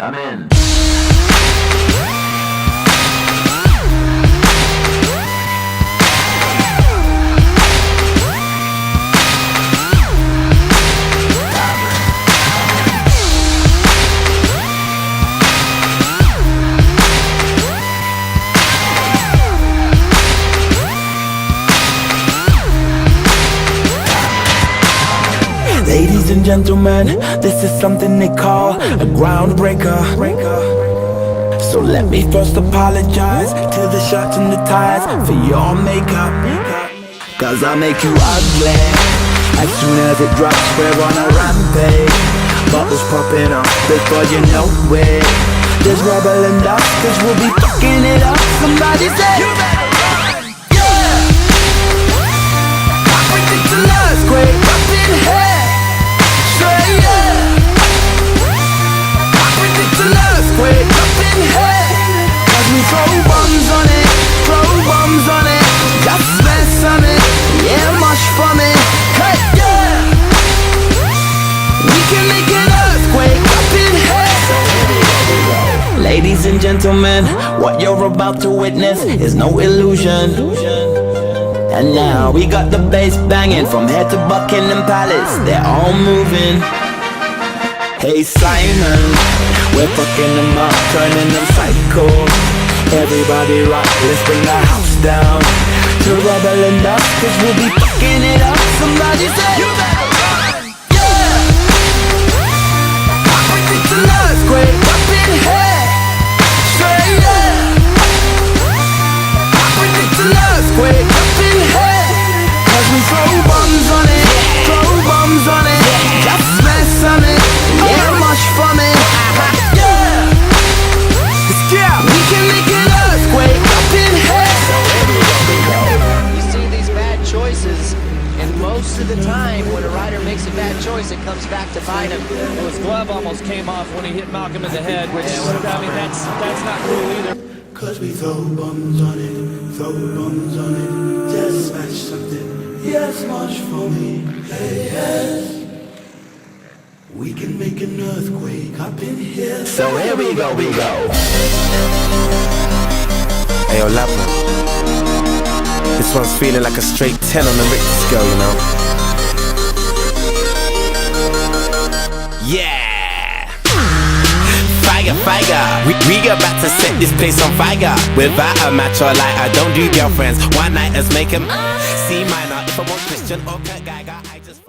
come in. Ladies and gentlemen, this is something they call a groundbreaker. So let me first apologize to the shirts and the ties for your makeup, cause I make you ugly. As soon as it drops, we're on a rampage. Bottles popping up before you know it. There's rubble and dust, cause we'll be fucking it up. Somebody say, you better run, yeah. I predict an earthquake up in here. Earthquake up in here, cause we throw bombs on it, just mess on it, yeah, mush from it, hey, yeah. We can make an earthquake up in here. Ladies and gentlemen, what you're about to witness is no illusion. And now we got the bass banging from here to Buckingham Palace, they're all moving. Hey Simon, we're fucking them up, turning them psycho. Everybody rock, let's bring the house down to rubble and dust, cause we'll be fucking it up. Somebody say, you better run, yeah. I predict an earthquake up in here. Say yeah. I predict an earthquake up in here, cause we throw bombs on it, just mess on it, yeah, much from it, yeah. We can make an earthquake up in here. You see these bad choices, and most of the time when a rider makes a bad choice, it comes back to bite him. Well, his glove almost came off when he hit Malcolm in the head, which, I mean, that's not cool either. Cause we throw bombs on it, just smash something, yes, much for me, hey, yes. We can make an earthquake up in here. So here we go. Hey, yo, Labra. This one's feeling like a straight 10 on the Richter scale, you know. Yeah! Fire. We about to set this place on fire. Without a match or lighter, don't do girlfriends. One nighters make 'em C minor. If I want Christian or Kurt Geiger.